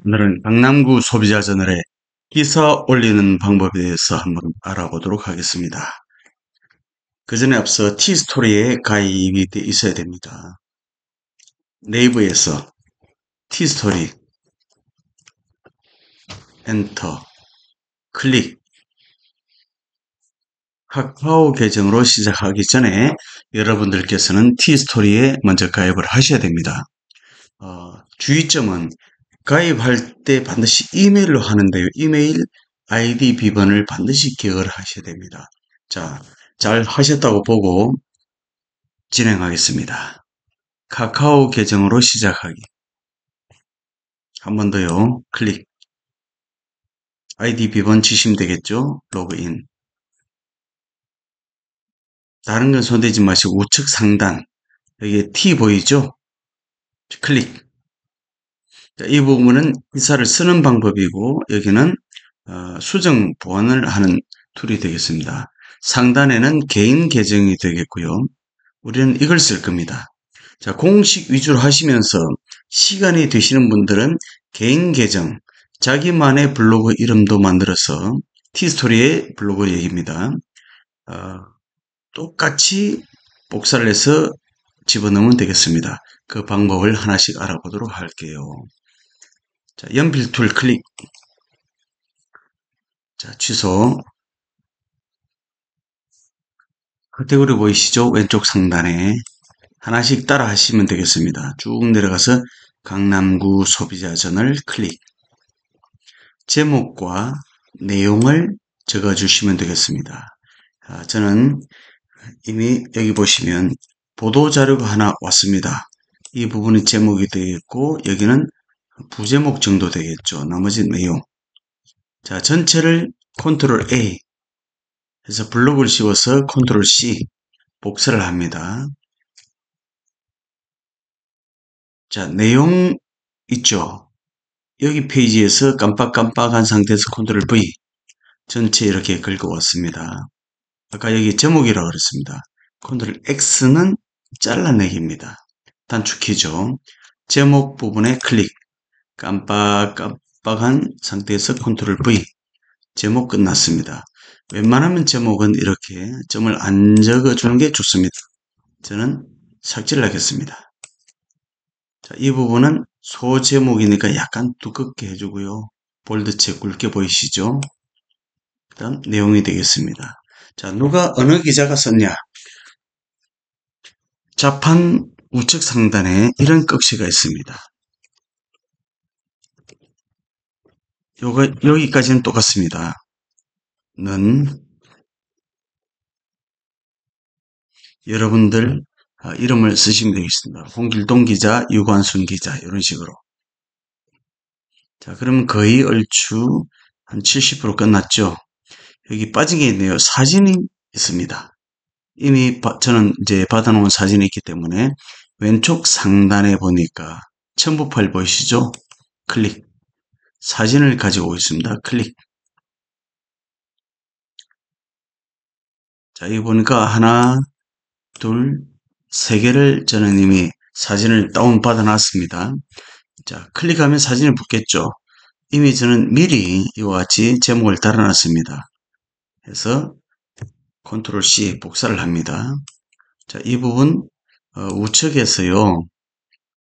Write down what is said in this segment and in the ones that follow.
오늘은 강남구 소비자 저널에 기사 올리는 방법에 대해서 한번 알아보도록 하겠습니다. 그 전에 앞서 티스토리에 가입이 돼 있어야 됩니다. 네이버에서 티스토리 엔터 클릭. 카카오 계정으로 시작하기 전에 여러분들께서는 티스토리에 먼저 가입을 하셔야 됩니다. 주의점은 가입할 때 반드시 이메일로 하는데요. 이메일 아이디 비번을 반드시 기억을 하셔야 됩니다. 자, 잘 하셨다고 보고 진행하겠습니다. 카카오 계정으로 시작하기. 한 번 더요. 클릭. 아이디 비번 치시면 되겠죠? 로그인. 다른 건 손대지 마시고 우측 상단 여기에 T 보이죠? 클릭. 자, 이 부분은 기사를 쓰는 방법이고 여기는 수정 보완을 하는 툴이 되겠습니다. 상단에는 개인 계정이 되겠고요. 우리는 이걸 쓸 겁니다. 자, 공식 위주로 하시면서 시간이 되시는 분들은 개인 계정, 자기만의 블로그 이름도 만들어서 티스토리의 블로그 얘기입니다. 똑같이 복사를 해서 집어넣으면 되겠습니다. 그 방법을 하나씩 알아보도록 할게요. 자, 연필 툴 클릭. 자, 취소. 카테고리 보이시죠? 왼쪽 상단에 하나씩 따라 하시면 되겠습니다. 쭉 내려가서 강남구 소비자 저널 클릭. 제목과 내용을 적어주시면 되겠습니다. 저는 이미 여기 보시면 보도자료가 하나 왔습니다. 이 부분이 제목이 되겠고 여기는 부제목 정도 되겠죠. 나머지 내용. 자, 전체를 컨트롤 A 해서 블록을 씌워서 컨트롤 C 복사를 합니다. 자, 내용 있죠. 여기 페이지에서 깜빡깜빡한 상태에서 컨트롤 V 전체 이렇게 긁어왔습니다. 아까 여기 제목이라고 그랬습니다. 컨트롤 X는 잘라내기입니다. 단축키죠. 제목 부분에 클릭. 깜빡깜빡한 상태에서 컨트롤 V. 제목 끝났습니다. 웬만하면 제목은 이렇게 점을 안 적어주는 게 좋습니다. 저는 삭제를 하겠습니다. 자, 이 부분은 소제목이니까 약간 두껍게 해주고요. 볼드체 굵게 보이시죠? 그 다음 내용이 되겠습니다. 자, 누가 어느 기자가 썼냐? 좌판 우측 상단에 이런 꺽쇠가 있습니다. 여기까지는 똑같습니다. 는 여러분들 이름을 쓰시면 되겠습니다. 홍길동 기자, 유관순 기자 이런 식으로. 자, 그러면 거의 얼추 한 70% 끝났죠. 여기 빠진 게 있네요. 사진이 있습니다. 이미 저는 이제 받아놓은 사진이 있기 때문에 왼쪽 상단에 보니까 첨부 파일 보이시죠? 클릭. 사진을 가지고 있습니다. 클릭. 자, 여기 보니까 하나, 둘, 세 개를 저는 이미 사진을 다운받아 놨습니다. 자, 클릭하면 사진이 붙겠죠. 이미 저는 미리 이와 같이 제목을 달아놨습니다. 그래서 컨트롤 C 복사를 합니다. 자, 이 부분 우측에서요.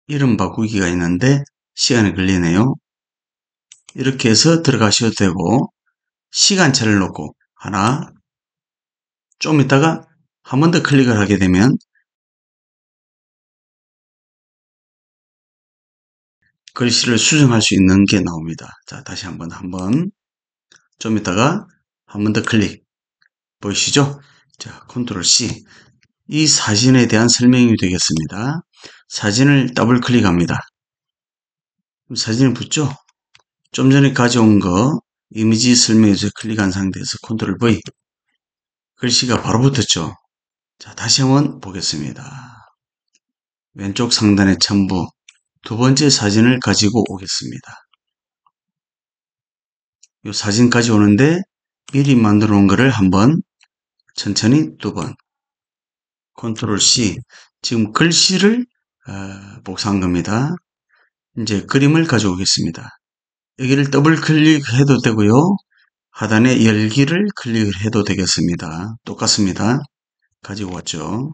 이름 바꾸기가 있는데 시간이 걸리네요. 이렇게 해서 들어가셔도 되고 시간차를 놓고 하나 좀 있다가 한 번 더 클릭을 하게 되면 글씨를 수정할 수 있는 게 나옵니다. 자, 다시 한번 좀 있다가 한 번 더 클릭 보이시죠? 자, 컨트롤 C. 이 사진에 대한 설명이 되겠습니다. 사진을 더블 클릭합니다. 사진이 붙죠? 좀 전에 가져온 거 이미지 설명에서 클릭한 상태에서 컨트롤 V. 글씨가 바로 붙었죠? 자, 다시 한번 보겠습니다. 왼쪽 상단의 첨부 두 번째 사진을 가지고 오겠습니다. 이 사진까지 오는데 미리 만들어 놓은 거를 한번 천천히 두 번 컨트롤 C. 지금 글씨를 복사한 겁니다. 이제 그림을 가져오겠습니다. 여기를 더블 클릭해도 되고요. 하단에 열기를 클릭해도 되겠습니다. 똑같습니다. 가지고 왔죠.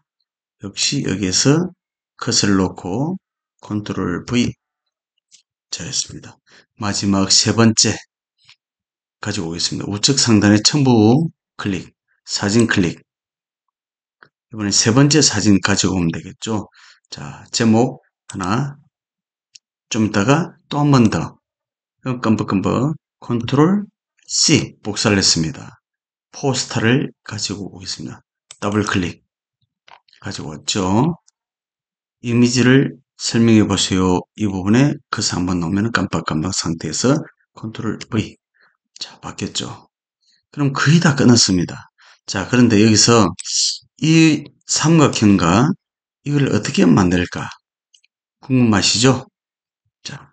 역시 여기에서 컷을 놓고 컨트롤 V 잘했습니다. 마지막 세 번째 가지고 오겠습니다. 우측 상단에 첨부 클릭, 사진 클릭. 이번에 세 번째 사진 가지고 오면 되겠죠. 자, 제목 하나, 좀 이따가 또 한 번 더 끔뻑끔뻑 컨트롤 C 복사를 했습니다. 포스터를 가지고 오겠습니다. 더블 클릭 가지고 왔죠. 이미지를 설명해 보세요. 이 부분에 컷을 한번 넣으면 깜빡깜빡 상태에서 컨트롤 V. 자, 바뀌었죠. 그럼 거의 다 끝났습니다. 자, 그런데 여기서 이 삼각형과 이걸 어떻게 만들까 궁금하시죠? 자,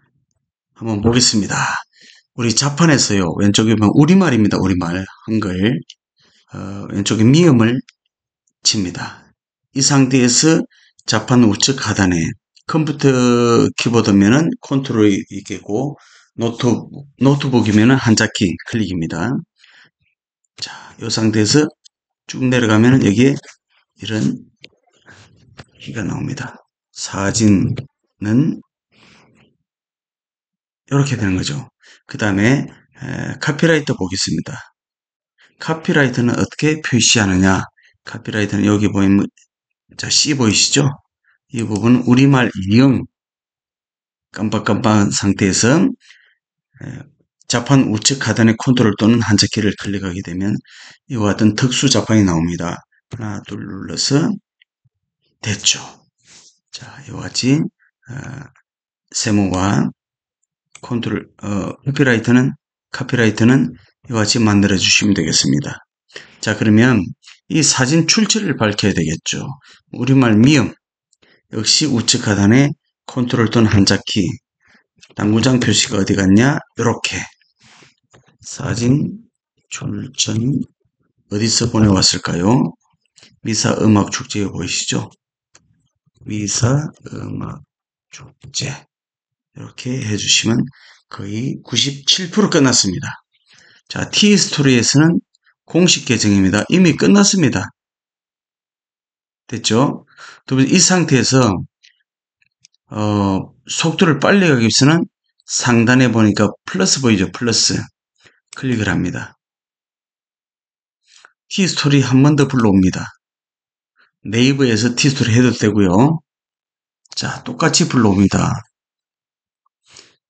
한번 보겠습니다. 우리 자판에서요, 왼쪽에 보면 우리말입니다. 우리말, 한글. 왼쪽에 미음을 칩니다. 이 상태에서 자판 우측 하단에 컴퓨터 키보드면은 컨트롤이 있겠고, 노트북이면은 한자키 클릭입니다. 자, 이 상태에서 쭉 내려가면은 여기에 이런 키가 나옵니다. 사진은 이렇게 되는 거죠. 그 다음에 카피라이터 보겠습니다. 카피라이터는 어떻게 표시하느냐? 카피라이터는 여기 보이면 자 C 보이시죠? 이 부분은 우리말 이응 깜빡깜빡한 상태에서 자판 우측 하단의 컨트롤 또는 한자키를 클릭하게 되면 이와 같은 특수 자판이 나옵니다. 하나 둘 눌러서 됐죠. 자, 이와 같이 세모와 컨트롤 카피라이터는 이와 같이 만들어 주시면 되겠습니다. 자, 그러면 이 사진 출처를 밝혀야 되겠죠. 우리말 미음 역시 우측 하단에 컨트롤 또는 한자키 당구장 표시가 어디 갔냐? 이렇게 사진 출처는 어디서 보내왔을까요? 미사음악축제 보이시죠? 미사음악축제 이렇게 해주시면 거의 97% 끝났습니다. 자, T스토리에서는 공식 계정입니다. 이미 끝났습니다. 됐죠? 이 상태에서 속도를 빨리 가기 위해서는 상단에 보니까 플러스 보이죠? 플러스 클릭을 합니다. T스토리 한 번 더 불러옵니다. 네이버에서 T스토리 해도 되고요. 자, 똑같이 불러옵니다.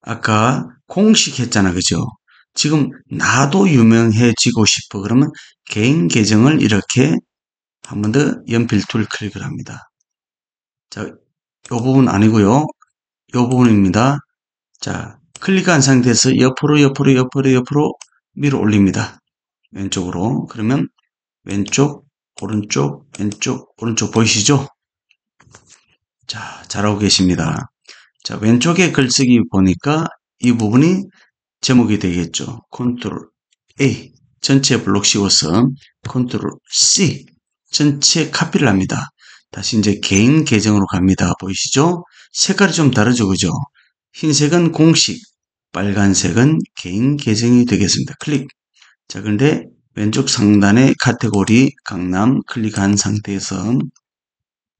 아까 공식 했잖아, 그죠? 지금 나도 유명해지고 싶어. 그러면 개인 계정을 이렇게 한 번 더 연필 툴 클릭을 합니다. 자, 요 부분 아니고요. 요 부분입니다. 자, 클릭한 상태에서 옆으로 밀어 올립니다. 왼쪽으로. 그러면 왼쪽, 오른쪽, 왼쪽, 오른쪽 보이시죠? 자, 잘하고 계십니다. 자, 왼쪽에 글쓰기 보니까 이 부분이 제목이 되겠죠. 컨트롤 A, 전체 블록 씌워서 컨트롤 C, 전체 카피를 합니다. 다시 이제 개인 계정으로 갑니다. 보이시죠? 색깔이 좀 다르죠, 그죠? 흰색은 공식, 빨간색은 개인 계정이 되겠습니다. 클릭. 자, 그런데 왼쪽 상단의 카테고리 강남 클릭한 상태에서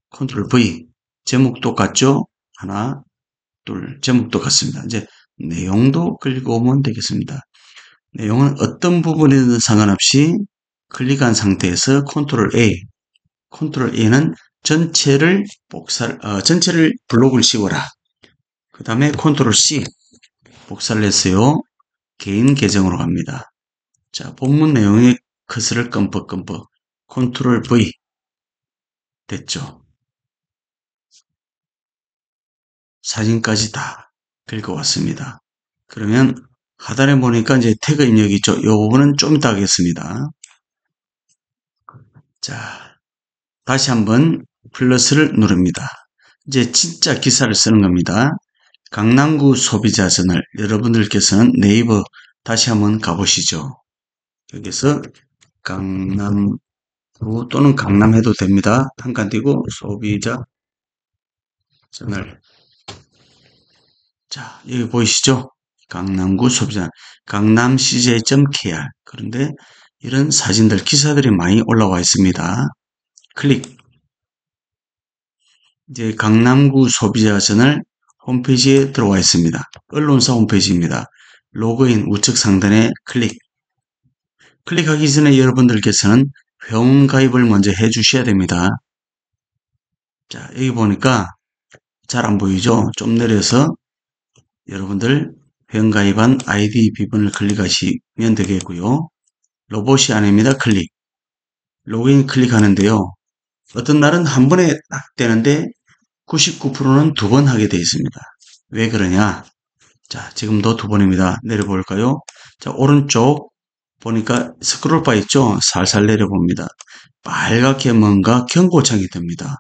컨트롤 V, 제목 똑같죠? 하나, 둘, 제목 똑같습니다. 이제 내용도 클릭오면 되겠습니다. 내용은 어떤 부분이든 상관없이 클릭한 상태에서 컨트롤 A, 컨트롤 A는 전체를 전체를 블록을 씌워라. 그 다음에 컨트롤 C, 복사를 했어요. 개인 계정으로 갑니다. 자, 본문 내용의 커서를 끔뻑끔뻑 컨트롤 V 됐죠. 사진까지 다 긁어왔습니다. 그러면 하단에 보니까 이제 태그 입력이 있죠. 이 부분은 좀 이따 하겠습니다. 자, 다시 한번 플러스를 누릅니다. 이제 진짜 기사를 쓰는 겁니다. 강남구 소비자전을 여러분들께서는 네이버 다시 한번 가보시죠. 여기서 강남구 또는 강남 해도 됩니다. 한 칸 띄고 소비자전을 자, 여기 보이시죠? 강남구 소비자, 강남CJ.kr. 그런데 이런 사진들, 기사들이 많이 올라와 있습니다. 클릭. 이제 강남구 소비자저널 홈페이지에 들어와 있습니다. 언론사 홈페이지입니다. 로그인 우측 상단에 클릭. 클릭하기 전에 여러분들께서는 회원 가입을 먼저 해 주셔야 됩니다. 자, 여기 보니까 잘 안 보이죠? 좀 내려서 여러분들 회원 가입한 아이디 비번을 클릭하시면 되겠고요. 로봇이 아닙니다. 클릭. 로그인 클릭하는데요. 어떤 날은 한 번에 딱 되는데 99%는 두 번 하게 되어 있습니다. 왜 그러냐? 자, 지금도 두 번입니다. 내려볼까요? 자, 오른쪽 보니까 스크롤바 있죠? 살살 내려봅니다. 빨갛게 뭔가 경고창이 뜹니다.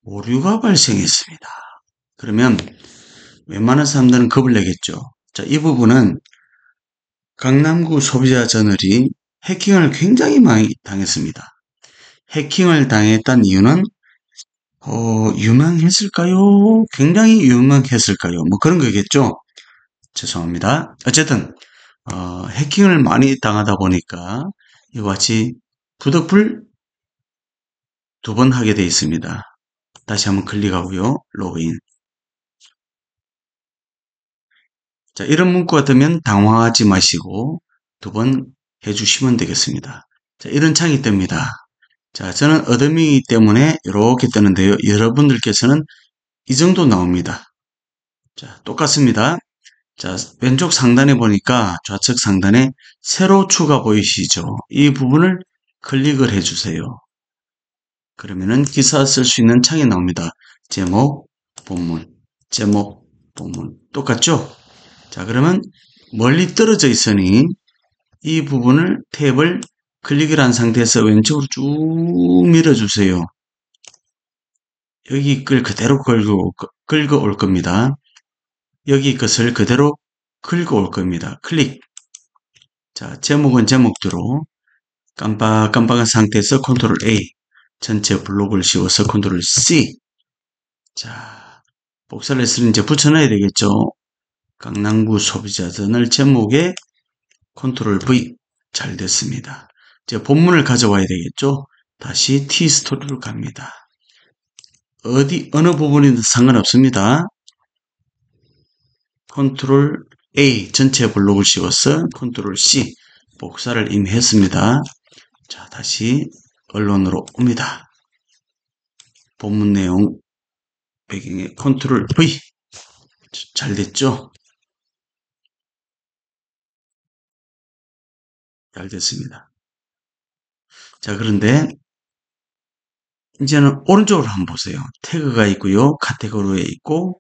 오류가 발생했습니다. 그러면 웬만한 사람들은 겁을 내겠죠. 자, 이 부분은 강남구 소비자 저널이 해킹을 굉장히 많이 당했습니다. 해킹을 당했던 이유는 유명했을까요? 굉장히 유명했을까요? 뭐 그런 거겠죠. 죄송합니다. 어쨌든 해킹을 많이 당하다 보니까 이와 같이 부득불 두 번 하게 되어 있습니다. 다시 한번 클릭하고요. 로그인. 자, 이런 문구가 뜨면 당황하지 마시고 두 번 해주시면 되겠습니다. 자, 이런 창이 뜹니다. 자, 저는 어둠이기 때문에 이렇게 뜨는데요. 여러분들께서는 이 정도 나옵니다. 자, 똑같습니다. 자, 왼쪽 상단에 보니까 좌측 상단에 세로 추가 보이시죠? 이 부분을 클릭을 해주세요. 그러면은 기사 쓸 수 있는 창이 나옵니다. 제목, 본문, 제목, 본문. 똑같죠? 자, 그러면 멀리 떨어져 있으니 이 부분을 탭을 클릭을 한 상태에서 왼쪽으로 쭉 밀어주세요. 여기 걸 그대로 긁어 올 겁니다. 여기 것을 그대로 긁어 올 겁니다. 클릭. 자, 제목은 제목대로 깜빡깜빡한 상태에서 컨트롤 A. 전체 블록을 씌워서 컨트롤 C. 자, 복사를 해서 이제 붙여놔야 되겠죠. 강남구 소비자전을 제목에 컨트롤 V. 잘 됐습니다. 이제 본문을 가져와야 되겠죠. 다시 T스토리로 갑니다. 어느 부분이든 상관없습니다. 컨트롤 A 전체 블록을 씌워서 컨트롤 C 복사를 이미 했습니다. 자, 다시 언론으로 옵니다. 본문 내용 배경에 컨트롤 V. 잘 됐죠? 잘 됐습니다. 자, 그런데 이제는 오른쪽으로 한번 보세요. 태그가 있고요. 카테고리에 있고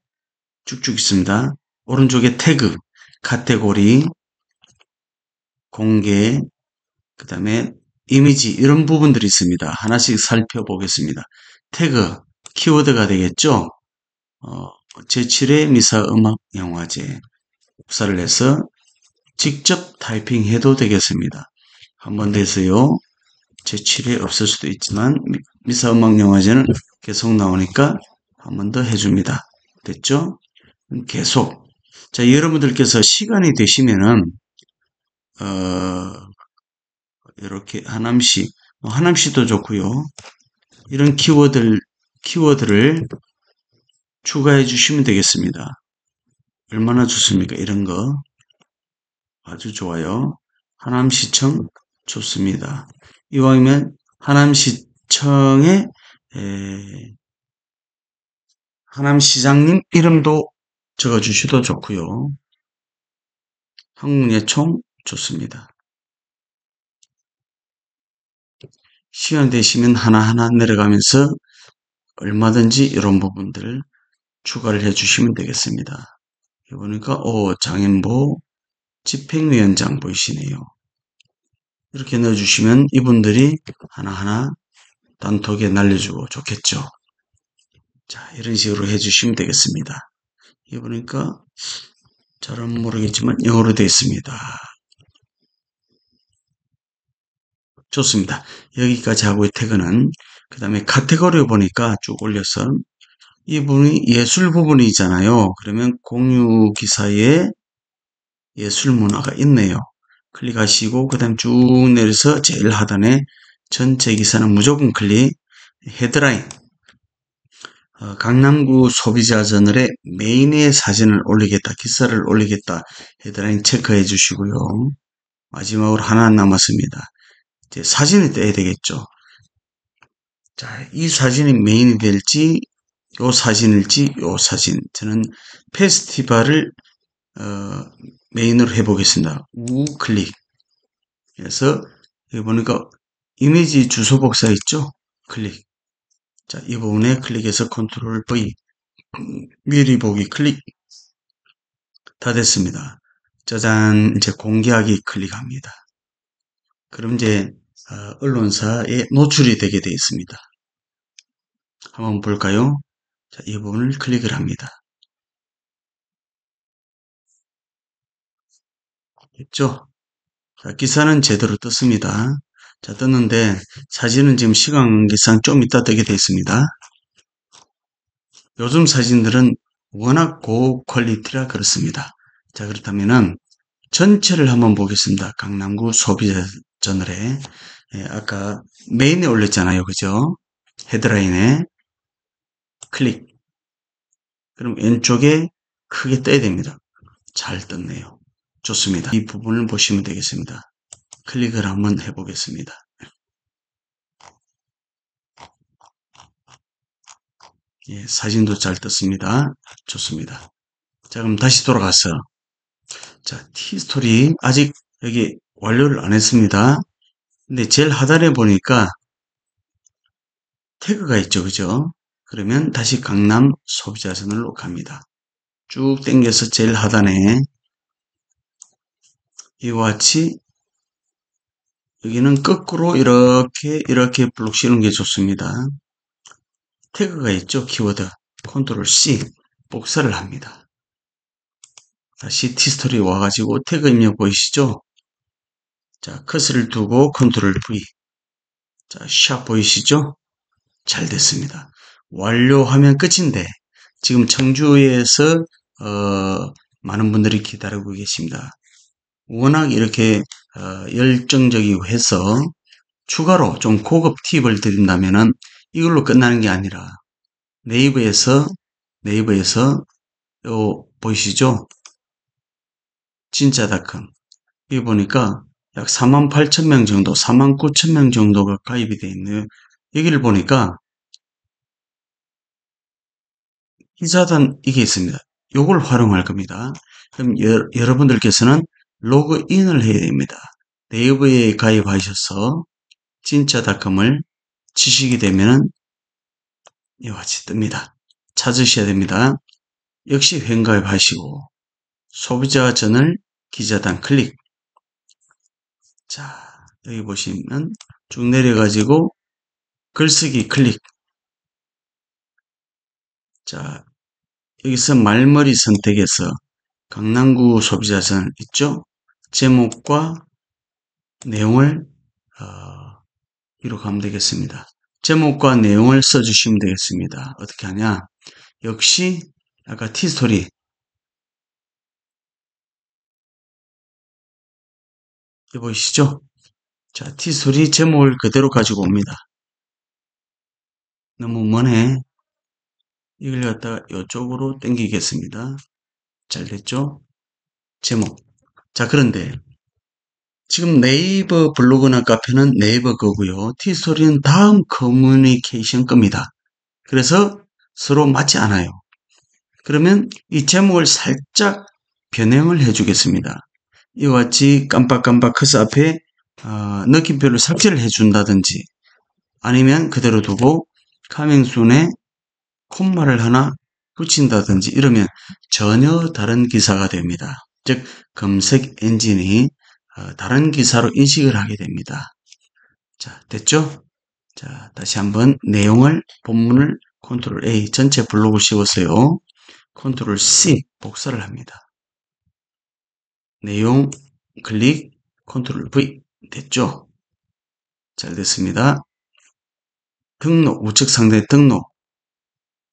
쭉쭉 있습니다. 오른쪽에 태그, 카테고리, 공개, 그 다음에 이미지 이런 부분들이 있습니다. 하나씩 살펴보겠습니다. 태그, 키워드가 되겠죠? 제7회 미사음악영화제 복사를 해서 직접 타이핑해도 되겠습니다. 한번 돼서요. 제7회 없을 수도 있지만 미사음악영화제는 계속 나오니까 한 번 더 해줍니다. 됐죠? 계속. 자, 여러분들께서 시간이 되시면은 이렇게 하남시, 하남시도 좋고요. 이런 키워드를 추가해 주시면 되겠습니다. 얼마나 좋습니까? 이런 거 아주 좋아요. 하남시청 좋습니다. 이왕이면 하남시청에 하남시장님 이름도 적어주셔도 좋고요. 한국예총 좋습니다. 시간 되시면 하나하나 내려가면서 얼마든지 이런 부분들 추가를 해주시면 되겠습니다. 보니까 장인보 집행위원장 보이시네요. 이렇게 넣어주시면 이분들이 하나하나 단톡에 날려주고 좋겠죠. 자, 이런 식으로 해주시면 되겠습니다. 이거 보니까 잘은 모르겠지만 영어로 되어 있습니다. 좋습니다. 여기까지 하고 태그는 그 다음에 카테고리 보니까 쭉 올려서 이 부분이 예술 부분이잖아요. 그러면 공유 기사에 예술 문화가 있네요. 클릭하시고 그 다음 쭉 내려서 제일 하단에 전체 기사는 무조건 클릭, 헤드라인, 강남구 소비자 저널에 메인의 사진을 올리겠다, 기사를 올리겠다, 헤드라인 체크해 주시고요. 마지막으로 하나 남았습니다. 이제 사진을 떼야 되겠죠. 자, 이 사진이 메인이 될지, 요 사진일지, 요 사진. 저는 페스티벌을 메인으로 해보겠습니다. 우클릭 해서 여기 보니까 이미지 주소 복사 있죠? 클릭. 자, 이 부분에 클릭해서 컨트롤 V 미리 보기 클릭. 다 됐습니다. 짜잔, 이제 공개하기 클릭합니다. 그럼 이제 언론사에 노출이 되게 되어 있습니다. 한번 볼까요? 자, 이 부분을 클릭을 합니다. 됐죠? 자, 기사는 제대로 떴습니다. 자, 떴는데 사진은 지금 시간 관계상 좀 이따 뜨게 되어 있습니다. 요즘 사진들은 워낙 고퀄리티라 그렇습니다. 자, 그렇다면은 전체를 한번 보겠습니다. 강남구 소비자 저널에 아까 메인에 올렸잖아요. 그죠? 헤드라인에 클릭. 그럼 왼쪽에 크게 떠야 됩니다. 잘 떴네요. 좋습니다. 이 부분을 보시면 되겠습니다. 클릭을 한번 해보겠습니다. 예, 사진도 잘 떴습니다. 좋습니다. 자, 그럼 다시 돌아가서 자, 티스토리 아직 여기 완료를 안 했습니다. 근데 제일 하단에 보니까 태그가 있죠. 그죠? 그러면 다시 강남 소비자 저널로 갑니다. 쭉 당겨서 제일 하단에 이와 같이 여기는 거꾸로 이렇게 블록 씌우는 게 좋습니다. 태그가 있죠. 키워드 컨트롤 C 복사를 합니다. 다시 티스토리 와가지고 태그 입력 보이시죠? 자, 커서를 두고 컨트롤 V. 자, 샵 보이시죠? 잘 됐습니다. 완료하면 끝인데 지금 청주에서 많은 분들이 기다리고 계십니다. 워낙 이렇게 열정적이고 해서 추가로 좀 고급 팁을 드린다면은 이걸로 끝나는 게 아니라 네이버에서 요 보이시죠? 진짜닷컴 여기 보니까 약 48,000명 정도, 49,000명 정도가 가입이 되어 있네요. 여기를 보니까 기자단 이게 있습니다. 요걸 활용할 겁니다. 그럼 여러분들께서는 로그인을 해야 됩니다. 네이버에 가입하셔서 진짜닷컴을 치시게 되면은 이와 같이 뜹니다. 찾으셔야 됩니다. 역시 횡가입하시고 소비자 저널 기자단 클릭. 자, 여기 보시면 쭉 내려가지고 글쓰기 클릭. 자, 여기서 말머리 선택해서 강남구 소비자 저널 있죠? 제목과 내용을 기록하면 되겠습니다. 제목과 내용을 써주시면 되겠습니다. 어떻게 하냐? 역시 아까 티스토리 보이시죠? 자, 티스토리 제목을 그대로 가지고 옵니다. 너무 머네. 이걸 갖다가 이쪽으로 당기겠습니다. 잘 됐죠? 제목. 자, 그런데 지금 네이버 블로그나 카페는 네이버 거고요. 티스토리는 다음 커뮤니케이션 겁니다. 그래서 서로 맞지 않아요. 그러면 이 제목을 살짝 변형을 해주겠습니다. 이와 같이 깜빡깜빡 커서 앞에 느낌표를 삭제를 해준다든지 아니면 그대로 두고 카밍순에 콤마를 하나 붙인다든지 이러면 전혀 다른 기사가 됩니다. 즉 검색 엔진이 다른 기사로 인식을 하게 됩니다. 자, 됐죠? 자, 다시 한번 내용을 본문을 컨트롤 A 전체 블록을 씌웠어요. 컨트롤 C 복사를 합니다. 내용 클릭 컨트롤 V 됐죠? 잘 됐습니다. 등록 우측 상단에 등록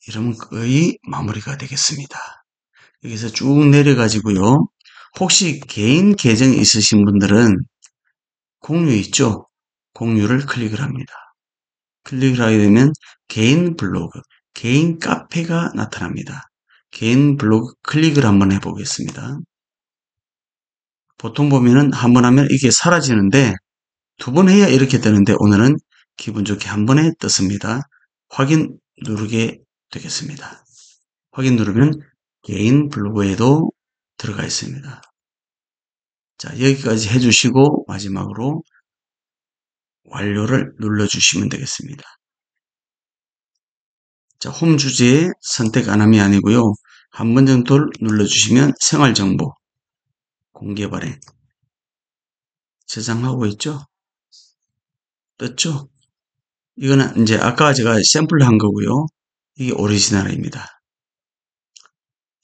이러면 거의 마무리가 되겠습니다. 여기서 쭉 내려가지고요. 혹시 개인 계정이 있으신 분들은 공유 있죠? 공유를 클릭을 합니다. 클릭을 하게 되면 개인 블로그, 개인 카페가 나타납니다. 개인 블로그 클릭을 한번 해보겠습니다. 보통 보면은 한 번 하면 이게 사라지는데 두 번 해야 이렇게 되는데 오늘은 기분 좋게 한 번에 떴습니다. 확인 누르게 되겠습니다. 확인 누르면 개인 블로그에도 들어가 있습니다. 자, 여기까지 해주시고 마지막으로 완료를 눌러주시면 되겠습니다. 자, 홈 주제 선택 안 함이 아니고요. 한 번 정도 눌러주시면 생활정보 공개 발행 저장하고 있죠? 떴죠? 이거는 이제 아까 제가 샘플로 한 거고요. 이게 오리지널입니다.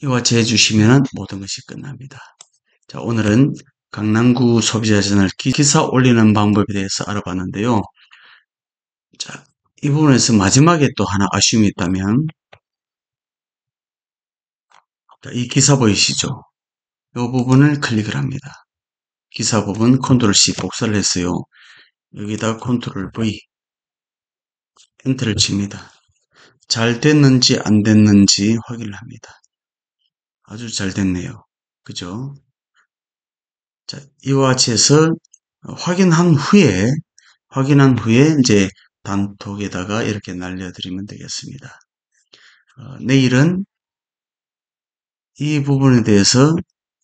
이와 같이 해주시면 모든 것이 끝납니다. 자, 오늘은 강남구 소비자 저널 기사 올리는 방법에 대해서 알아봤는데요. 자, 이 부분에서 마지막에 또 하나 아쉬움이 있다면, 자, 이 기사 보이시죠? 이 부분을 클릭을 합니다. 기사 부분 컨트롤 C 복사를 했어요. 여기다 컨트롤 V 엔터를 칩니다. 잘 됐는지 안 됐는지 확인을 합니다. 아주 잘 됐네요. 그죠? 자, 이와 같이 해서 확인한 후에 이제 단톡에다가 이렇게 날려드리면 되겠습니다. 내일은 이 부분에 대해서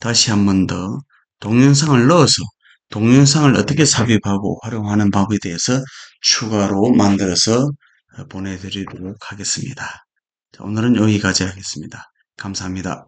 다시 한 번 더 동영상을 넣어서 동영상을 어떻게 삽입하고 활용하는 방법에 대해서 추가로 만들어서 보내드리도록 하겠습니다. 자, 오늘은 여기까지 하겠습니다. 감사합니다.